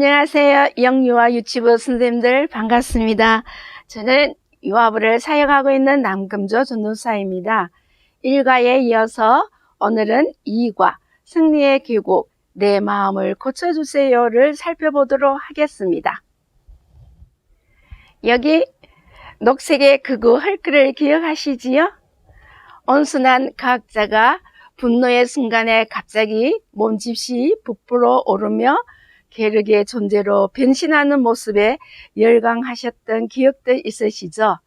안녕하세요. 영유아 유치부 선생님들 반갑습니다. 저는 유아부를 사역하고 있는 남금조 전도사입니다. 1과에 이어서 오늘은 2과 승리의 계곡 내 마음을 고쳐주세요를 살펴보도록 하겠습니다. 여기 녹색의 극우 헐크를 기억하시지요? 온순한 과학자가 분노의 순간에 갑자기 몸집이 부풀어 오르며 게르게 존재로 변신하는 모습에 열광하셨던 기억도 있으시죠?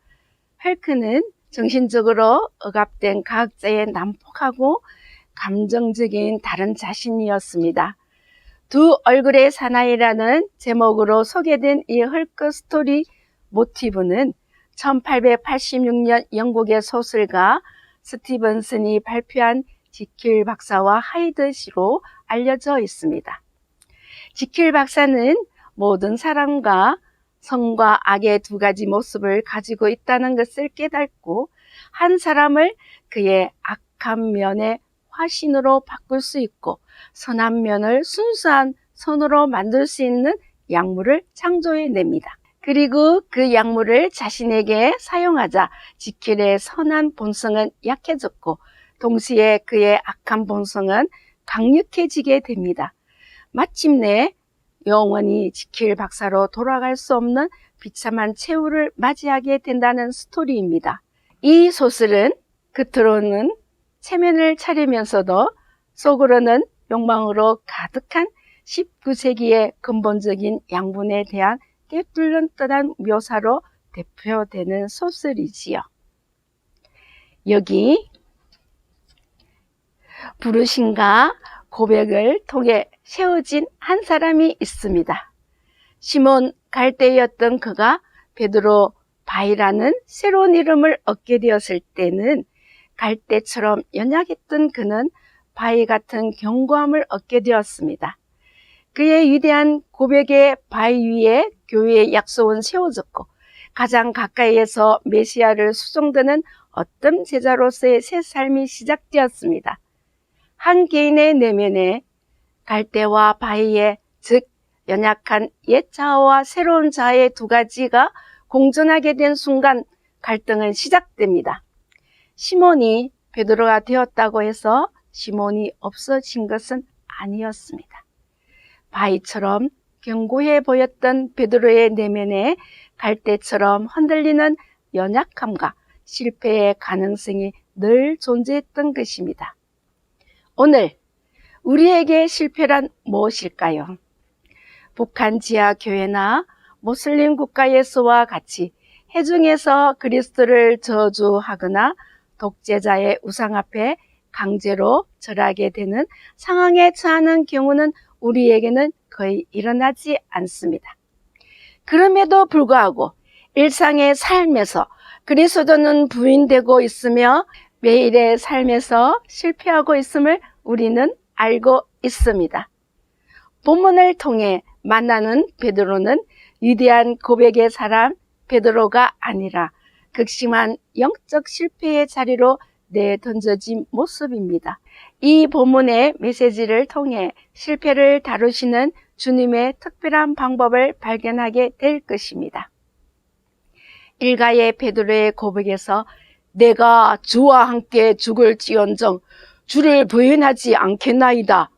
헐크는 정신적으로 억압된 과학자의 난폭하고 감정적인 다른 자신이었습니다. 두 얼굴의 사나이라는 제목으로 소개된 이 헐크 스토리 모티브는 1886년 영국의 소설가 스티븐슨이 발표한 지킬 박사와 하이드 시로 알려져 있습니다. 지킬 박사는 모든 사람과 선과 악의 두 가지 모습을 가지고 있다는 것을 깨닫고 한 사람을 그의 악한 면의 화신으로 바꿀 수 있고 선한 면을 순수한 선으로 만들 수 있는 약물을 창조해냅니다. 그리고 그 약물을 자신에게 사용하자 지킬의 선한 본성은 약해졌고 동시에 그의 악한 본성은 강력해지게 됩니다. 마침내 영원히 지킬 박사로 돌아갈 수 없는 비참한 최후를 맞이하게 된다는 스토리입니다. 이 소설은 겉으로는 체면을 차리면서도 속으로는 욕망으로 가득한 19세기의 근본적인 양분에 대한 깨뚫렸던 묘사로 대표되는 소설이지요. 여기 부르심과 고백을 통해 세워진 한 사람이 있습니다. 시몬 갈대였던 그가 베드로 바이라는 새로운 이름을 얻게 되었을 때는 갈대처럼 연약했던 그는 바위 같은 견고함을 얻게 되었습니다. 그의 위대한 고백의 바위 위에 교회의 약속은 세워졌고 가장 가까이에서 메시아를 수종드는 어떤 제자로서의 새 삶이 시작되었습니다. 한 개인의 내면에 갈대와 바위의 즉 연약한 옛 자아와 새로운 자아의 두 가지가 공존하게 된 순간 갈등은 시작됩니다. 시몬이 베드로가 되었다고 해서 시몬이 없어진 것은 아니었습니다. 바위처럼 견고해 보였던 베드로의 내면에 갈대처럼 흔들리는 연약함과 실패의 가능성이 늘 존재했던 것입니다. 오늘 우리에게 실패란 무엇일까요? 북한 지하교회나 모슬림 국가에서와 같이 회중에서 그리스도를 저주하거나 독재자의 우상 앞에 강제로 절하게 되는 상황에 처하는 경우는 우리에게는 거의 일어나지 않습니다. 그럼에도 불구하고 일상의 삶에서 그리스도는 부인되고 있으며 매일의 삶에서 실패하고 있음을 우리는 알고 있습니다. 본문을 통해 만나는 베드로는 위대한 고백의 사람 베드로가 아니라 극심한 영적 실패의 자리로 내던져진 모습입니다. 이 본문의 메시지를 통해 실패를 다루시는 주님의 특별한 방법을 발견하게 될 것입니다. 일가의 베드로의 고백에서 내가 주와 함께 죽을지언정 주를 부인하지 않겠나이다.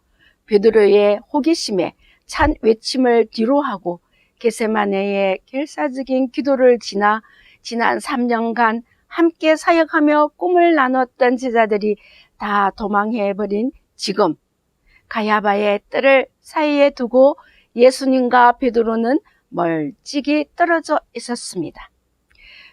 베드로의 호기심에 찬 외침을 뒤로하고 겟세마네의 결사적인 기도를 지나 지난 3년간 함께 사역하며 꿈을 나눴던 제자들이 다 도망해버린 지금 가야바의 뜰을 사이에 두고 예수님과 베드로는 멀찍이 떨어져 있었습니다.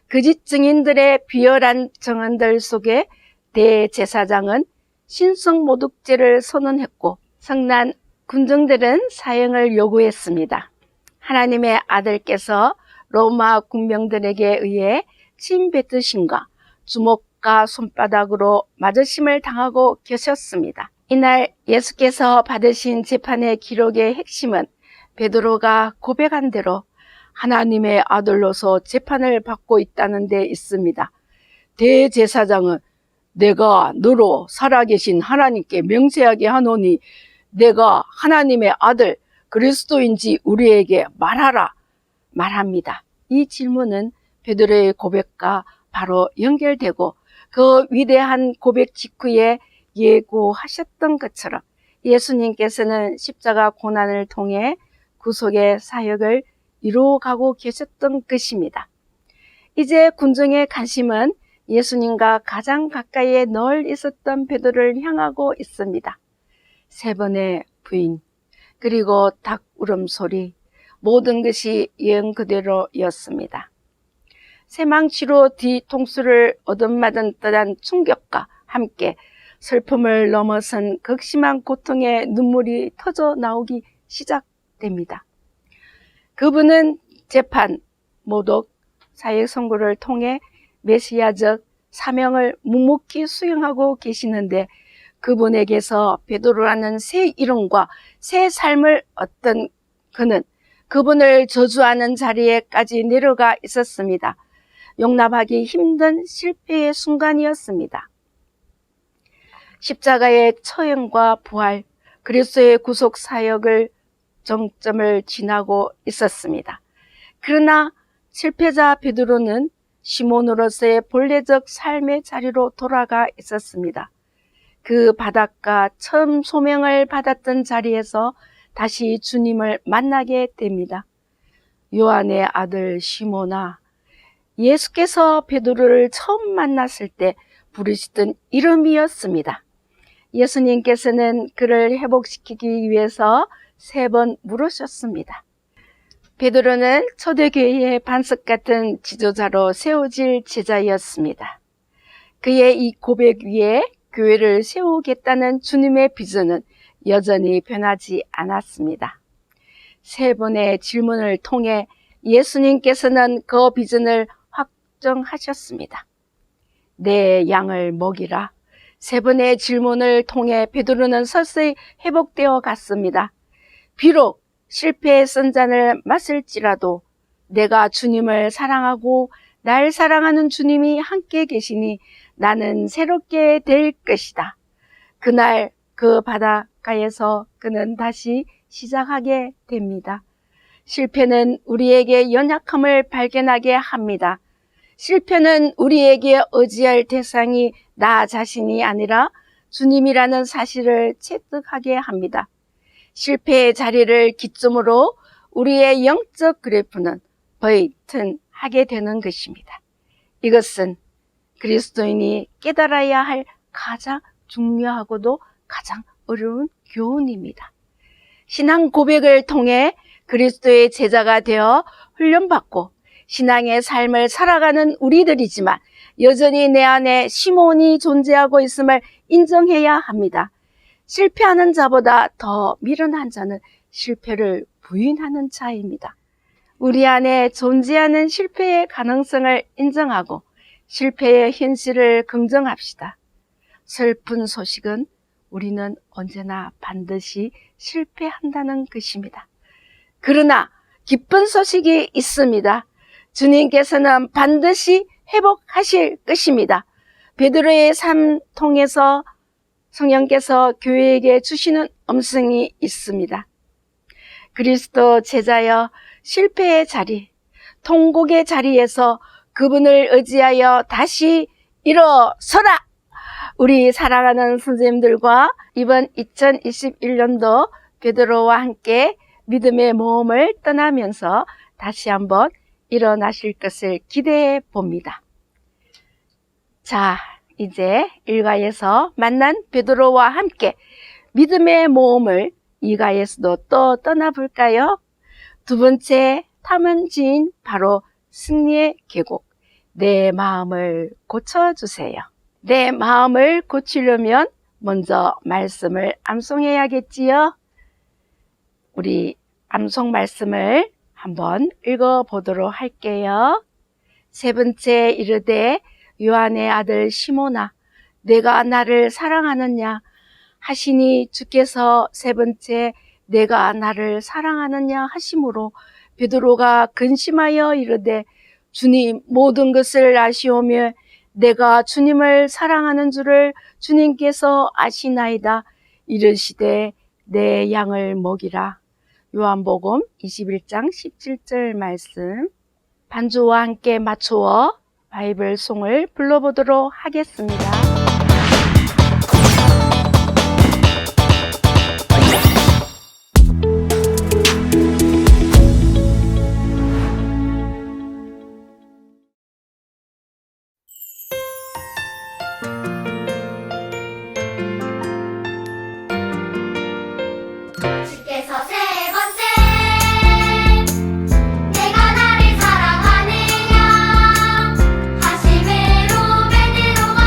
거짓 증인들의 비열한 증언들 속에 대제사장은 신성모독죄를 선언했고 성난 군중들은 사형을 요구했습니다. 하나님의 아들께서 로마 군병들에게 의해 침 뱉으심과 주먹과 손바닥으로 맞으심을 당하고 계셨습니다. 이날 예수께서 받으신 재판의 기록의 핵심은 베드로가 고백한 대로 하나님의 아들로서 재판을 받고 있다는 데 있습니다. 대제사장은 내가 너로 살아계신 하나님께 명세하게 하노니 내가 하나님의 아들 그리스도인지 우리에게 말합니다. 이 질문은 베드로의 고백과 바로 연결되고 그 위대한 고백 직후에 예고하셨던 것처럼 예수님께서는 십자가 고난을 통해 구속의 사역을 이루어가고 계셨던 것입니다. 이제 군중의 관심은 예수님과 가장 가까이에 늘 있었던 베드로를 향하고 있습니다. 3번의 부인, 그리고 닭 울음소리, 모든 것이 예언 그대로였습니다. 새망치로 뒤통수를 얻어맞은 듯한 충격과 함께 슬픔을 넘어선 극심한 고통의 눈물이 터져 나오기 시작됩니다. 그분은 재판, 모독, 사회 선고를 통해 메시아적 사명을 묵묵히 수행하고 계시는데 그분에게서 베드로라는 새 이름과 새 삶을 얻던 그는 그분을 저주하는 자리에까지 내려가 있었습니다. 용납하기 힘든 실패의 순간이었습니다. 십자가의 처형과 부활, 그리스도의 구속 사역을 정점을 지나고 있었습니다. 그러나 실패자 베드로는 시몬으로서의 본래적 삶의 자리로 돌아가 있었습니다. 그 바닷가 처음 소명을 받았던 자리에서 다시 주님을 만나게 됩니다. 요한의 아들 시몬아, 예수께서 베드로를 처음 만났을 때 부르시던 이름이었습니다. 예수님께서는 그를 회복시키기 위해서 3번 물으셨습니다. 베드로는 초대교회의 반석 같은 지도자로 세워질 제자였습니다. 그의 이 고백 위에 교회를 세우겠다는 주님의 비전은 여전히 변하지 않았습니다. 3번의 질문을 통해 예수님께서는 그 비전을 확정하셨습니다. 내 양을 먹이라. 3번의 질문을 통해 베드로는 서서히 회복되어 갔습니다. 비록 실패의 선잔을 마실지라도 내가 주님을 사랑하고 날 사랑하는 주님이 함께 계시니 나는 새롭게 될 것이다. 그날 그 바닷가에서 그는 다시 시작하게 됩니다. 실패는 우리에게 연약함을 발견하게 합니다. 실패는 우리에게 의지할 대상이 나 자신이 아니라 주님이라는 사실을 체득하게 합니다. 실패의 자리를 기점으로 우리의 영적 그래프는 버튼하게 되는 것입니다. 이것은 그리스도인이 깨달아야 할 가장 중요하고도 가장 어려운 교훈입니다. 신앙 고백을 통해 그리스도의 제자가 되어 훈련받고 신앙의 삶을 살아가는 우리들이지만 여전히 내 안에 시몬이 존재하고 있음을 인정해야 합니다. 실패하는 자보다 더 미련한 자는 실패를 부인하는 자입니다. 우리 안에 존재하는 실패의 가능성을 인정하고 실패의 현실을 긍정합시다. 슬픈 소식은 우리는 언제나 반드시 실패한다는 것입니다. 그러나 기쁜 소식이 있습니다. 주님께서는 반드시 회복하실 것입니다. 베드로의 삶 통해서 성령께서 교회에게 주시는 음성이 있습니다. 그리스도 제자여 실패의 자리, 통곡의 자리에서 그분을 의지하여 다시 일어서라! 우리 사랑하는 선생님들과 이번 2021년도 베드로와 함께 믿음의 모험을 떠나면서 다시 한번 일어나실 것을 기대해 봅니다. 자, 이제 1가에서 만난 베드로와 함께 믿음의 모험을 2가에서도 또 떠나볼까요? 2번째 탐험지인 바로 승리의 계곡, 내 마음을 고쳐주세요. 내 마음을 고치려면 먼저 말씀을 암송해야겠지요? 우리 암송 말씀을 한번 읽어보도록 할게요. 3번째 이르되 요한의 아들 시몬아, 내가 나를 사랑하느냐 하시니 주께서 3번째 내가 나를 사랑하느냐 하심으로 베드로가 근심하여 이르되 주님 모든 것을 아시오며 내가 주님을 사랑하는 줄을 주님께서 아시나이다. 이르시되 내 양을 먹이라. 요한복음 21장 17절 말씀 반주와 함께 맞추어 바이블송을 불러보도록 하겠습니다. 주께서 세 번째 내가 나를 사랑하느냐 하심으로 베드로가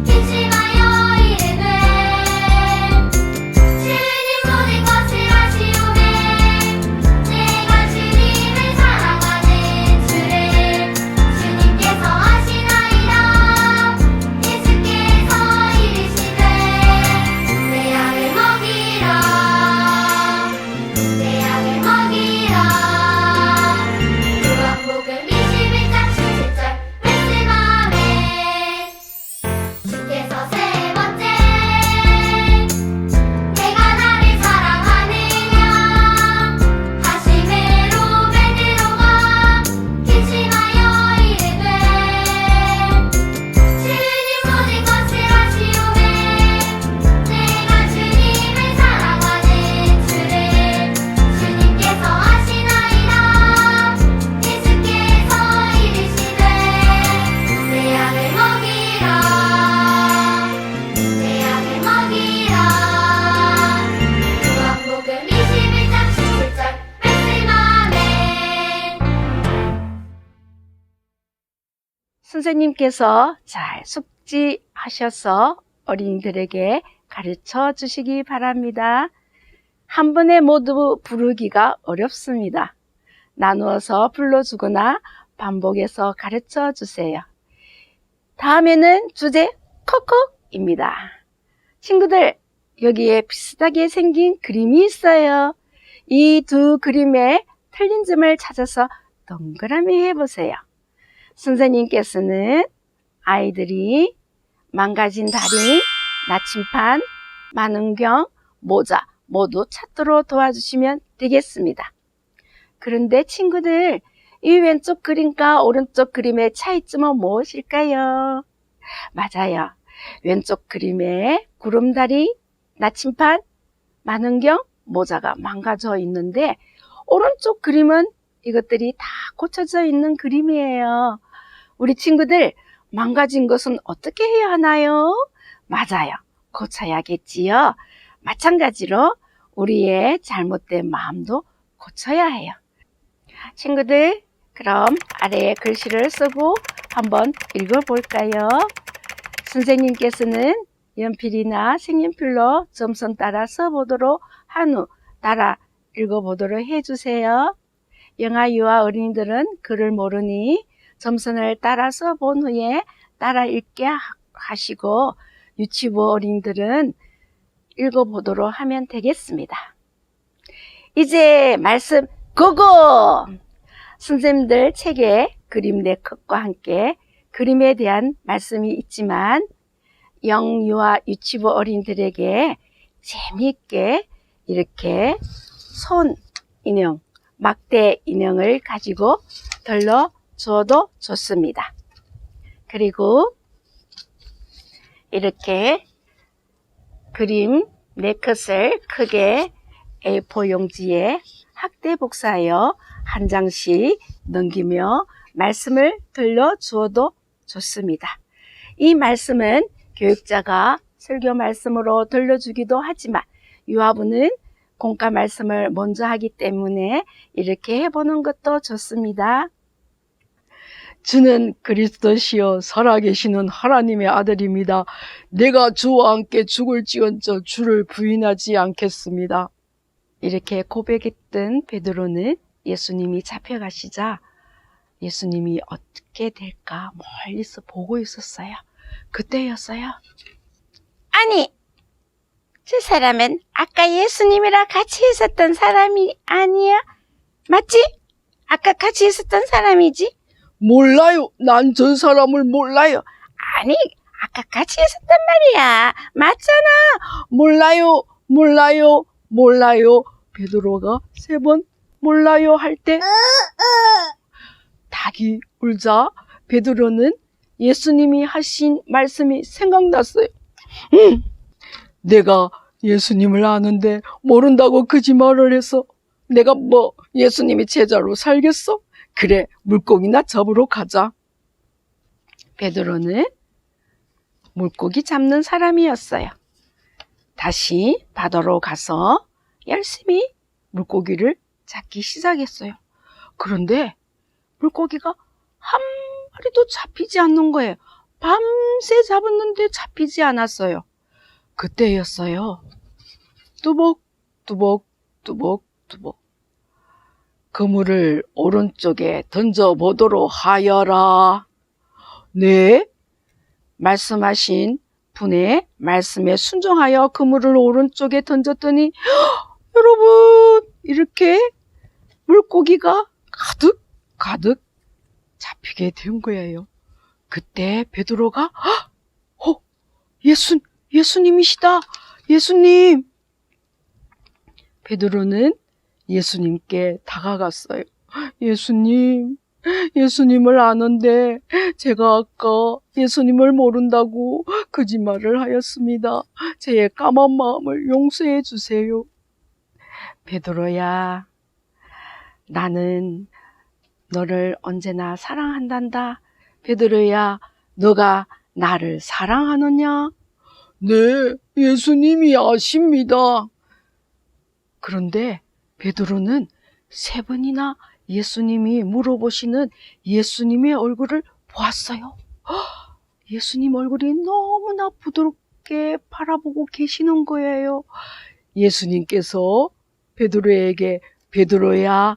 기침하여 이르되 주님 모든 것을 아시오매 내가 주님을 사랑하는 줄을 주님께서 아시나이다. 예수께서 이르시되 내 양을 먹이라 내 양을 먹이라. 요한복음 21장 17절 말씀하네. 주께서 세 번째 내가 나를 사랑하느냐 하심으로 베드로가 기침하여 이르되 주님 모든 것을 아시오매 내가 주님을 사랑하는 줄을 주님께서 아시나이다. 예수께서 이르시되 내 양을 먹이라 내 양을 먹이라. 요한복음 21장 17절 말씀하네. 선생님께서 잘 숙지하셔서 어린이들에게 가르쳐 주시기 바랍니다. 한 번에 모두 부르기가 어렵습니다. 나누어서 불러주거나 반복해서 가르쳐 주세요. 다음에는 주제 콕콕입니다. 친구들, 여기에 비슷하게 생긴 그림이 있어요. 이 두 그림의 틀린 점을 찾아서 동그라미 해보세요. 선생님께서는 아이들이 망가진 다리, 나침판, 만원경, 모자 모두 찾도록 도와주시면 되겠습니다. 그런데 친구들, 이 왼쪽 그림과 오른쪽 그림의 차이점은 무엇일까요? 맞아요. 왼쪽 그림에 구름다리, 나침판, 만원경, 모자가 망가져 있는데 오른쪽 그림은 이것들이 다 고쳐져 있는 그림이에요. 우리 친구들, 망가진 것은 어떻게 해야 하나요? 맞아요. 고쳐야겠지요. 마찬가지로 우리의 잘못된 마음도 고쳐야 해요. 친구들, 그럼 아래에 글씨를 쓰고 한번 읽어볼까요? 선생님께서는 연필이나 색연필로 점선 따라 써보도록 한 후 따라 읽어보도록 해주세요. 영아 유아 어린이들은 글을 모르니 점선을 따라 써본 후에 따라 읽게 하시고 유치부 어린이들은 읽어보도록 하면 되겠습니다. 이제 말씀 고고! 선생님들 책에 그림 4컷과 함께 그림에 대한 말씀이 있지만 영유아 유치부 어린이들에게 재미있게 이렇게 손 인형, 막대 인형을 가지고 덜러 주어도 좋습니다. 그리고 이렇게 그림 4컷을 크게 A4 용지에 학대 복사하여 한 장씩 넘기며 말씀을 들려 주어도 좋습니다. 이 말씀은 교육자가 설교 말씀으로 들려주기도 하지만 유아부는 공과 말씀을 먼저 하기 때문에 이렇게 해보는 것도 좋습니다. 주는 그리스도시요 살아계시는 하나님의 아들입니다. 내가 주와 함께 죽을지언정 주를 부인하지 않겠습니다. 이렇게 고백했던 베드로는 예수님이 잡혀가시자 예수님이 어떻게 될까 멀리서 보고 있었어요. 그때였어요. 아니, 저 사람은 아까 예수님이랑 같이 있었던 사람이 아니야? 맞지? 아까 같이 있었던 사람이지? 몰라요. 난 저 사람을 몰라요. 아니, 아까 같이 있었단 말이야. 맞잖아. 몰라요. 몰라요. 몰라요. 베드로가 3번 몰라요 할 때 닭이 울자 베드로는 예수님이 하신 말씀이 생각났어요. 내가 예수님을 아는데 모른다고 거짓말을 해서 내가 뭐 예수님이 제자로 살겠어? 그래, 물고기나 잡으러 가자. 베드로는 물고기 잡는 사람이었어요. 다시 바다로 가서 열심히 물고기를 잡기 시작했어요. 그런데 물고기가 한 마리도 잡히지 않는 거예요. 밤새 잡았는데 잡히지 않았어요. 그때였어요. 뚜벅 뚜벅 뚜벅 뚜벅. 그물을 오른쪽에 던져보도록 하여라. 네, 말씀하신 분의 말씀에 순종하여 그물을 오른쪽에 던졌더니 여러분, 이렇게 물고기가 가득 잡히게 된 거예요. 그때 베드로가 예수님이시다. 예수님. 베드로는 예수님께 다가갔어요. 예수님을 아는데 제가 아까 예수님을 모른다고 거짓말을 하였습니다. 제 까만 마음을 용서해 주세요. 베드로야, 나는 너를 언제나 사랑한단다. 베드로야, 너가 나를 사랑하느냐? 네, 예수님이 아십니다. 그런데 베드로는 3번이나 예수님이 물어보시는 예수님의 얼굴을 보았어요. 예수님 얼굴이 너무나 부드럽게 바라보고 계시는 거예요. 예수님께서 베드로에게 베드로야,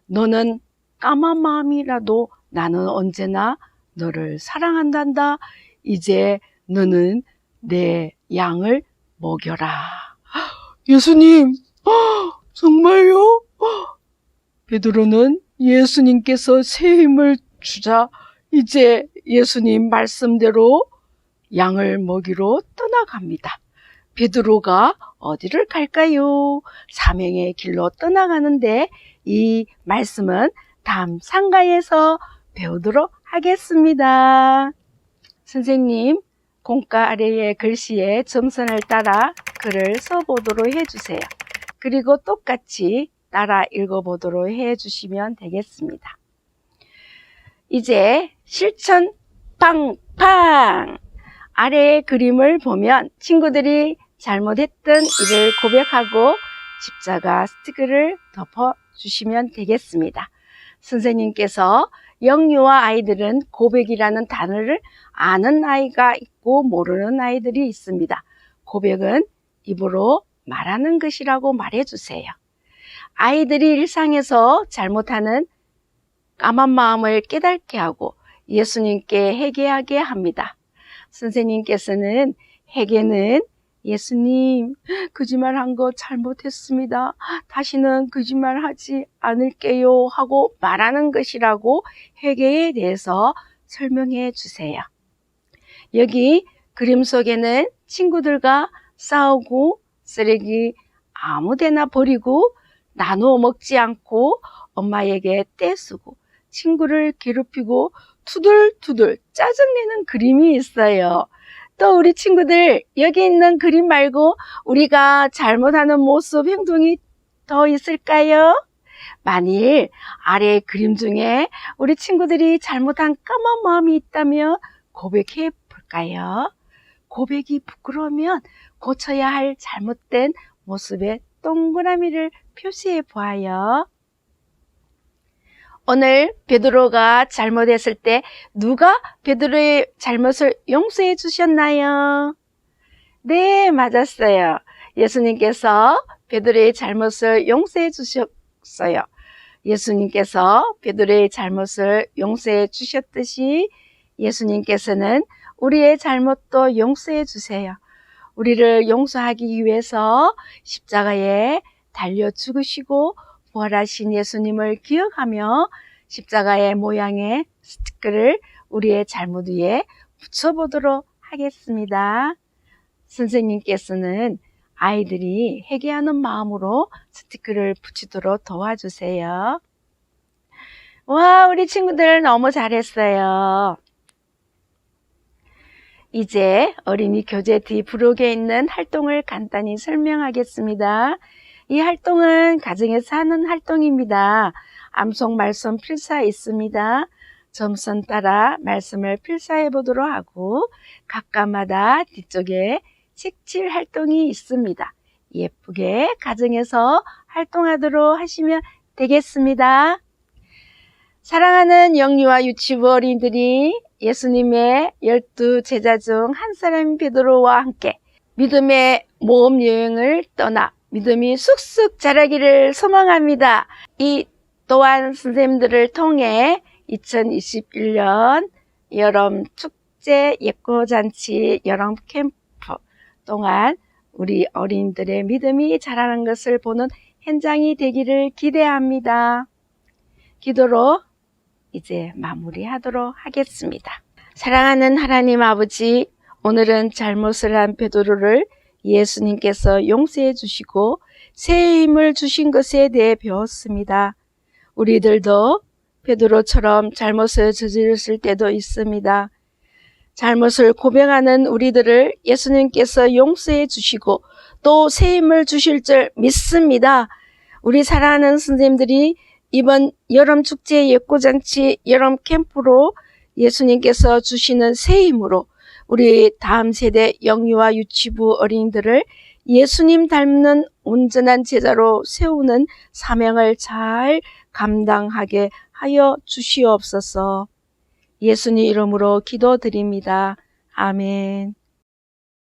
너는 까만 마음이라도 나는 언제나 너를 사랑한단다. 이제 너는 내 양을 먹여라. 예수님, 정말요? 베드로는 예수님께서 새 힘을 주자 이제 예수님 말씀대로 양을 먹이러 떠나갑니다. 베드로가 어디를 갈까요? 사명의 길로 떠나가는데 이 말씀은 다음 상가에서 배우도록 하겠습니다. 선생님, 공과 아래의 글씨에 점선을 따라 글을 써보도록 해주세요. 그리고 똑같이 따라 읽어보도록 해주시면 되겠습니다. 이제 실천 팡팡! 아래의 그림을 보면 친구들이 잘못했던 일을 고백하고 십자가 스티커를 덮어주시면 되겠습니다. 선생님께서 영유아 아이들은 고백이라는 단어를 아는 아이가 있고 모르는 아이들이 있습니다. 고백은 입으로 말하는 것이라고 말해주세요. 아이들이 일상에서 잘못하는 까만 마음을 깨닫게 하고 예수님께 회개하게 합니다. 선생님께서는 회개는 예수님, 거짓말한 거 잘못했습니다. 다시는 거짓말하지 않을게요 하고 말하는 것이라고 회개에 대해서 설명해 주세요. 여기 그림 속에는 친구들과 싸우고 쓰레기 아무데나 버리고 나누어 먹지 않고 엄마에게 떼쓰고 친구를 괴롭히고 투덜투덜 짜증내는 그림이 있어요. 또 우리 친구들 여기 있는 그림 말고 우리가 잘못하는 모습, 행동이 더 있을까요? 만일 아래 그림 중에 우리 친구들이 잘못한 까만 마음이 있다면 고백해 볼까요? 고백이 부끄러우면 고쳐야 할 잘못된 모습에 동그라미를 표시해 보아요. 오늘 베드로가 잘못했을 때 누가 베드로의 잘못을 용서해 주셨나요? 네, 맞았어요. 예수님께서 베드로의 잘못을 용서해 주셨어요. 예수님께서 베드로의 잘못을 용서해 주셨듯이 예수님께서는 우리의 잘못도 용서해 주세요. 우리를 용서하기 위해서 십자가에 달려 죽으시고 부활하신 예수님을 기억하며 십자가의 모양의 스티커를 우리의 잘못 위에 붙여보도록 하겠습니다. 선생님께서는 아이들이 회개하는 마음으로 스티커를 붙이도록 도와주세요. 와, 우리 친구들 너무 잘했어요. 이제 어린이 교재 뒤 부록에 있는 활동을 간단히 설명하겠습니다. 이 활동은 가정에서 하는 활동입니다. 암송 말씀 필사 있습니다. 점선 따라 말씀을 필사해 보도록 하고 각과마다 뒤쪽에 색칠 활동이 있습니다. 예쁘게 가정에서 활동하도록 하시면 되겠습니다. 사랑하는 영유아 유치부 어린이들이 예수님의 12제자 중 한 사람인 베드로와 함께 믿음의 모험 여행을 떠나 믿음이 쑥쑥 자라기를 소망합니다. 이 또한 선생님들을 통해 2021년 여름 축제 예고잔치 여름 캠프 동안 우리 어린이들의 믿음이 자라는 것을 보는 현장이 되기를 기대합니다. 기도로 이제 마무리하도록 하겠습니다. 사랑하는 하나님 아버지, 오늘은 잘못을 한 베드로를 예수님께서 용서해 주시고 새 힘을 주신 것에 대해 배웠습니다. 우리들도 베드로처럼 잘못을 저질렀을 때도 있습니다. 잘못을 고백하는 우리들을 예수님께서 용서해 주시고 또 새 힘을 주실 줄 믿습니다. 우리 사랑하는 선생님들이 이번 여름 축제 예고잔치 여름 캠프로 예수님께서 주시는 새 힘으로 우리 다음 세대 영유아 유치부 어린이들을 예수님 닮는 온전한 제자로 세우는 사명을 잘 감당하게 하여 주시옵소서. 예수님 이름으로 기도드립니다. 아멘.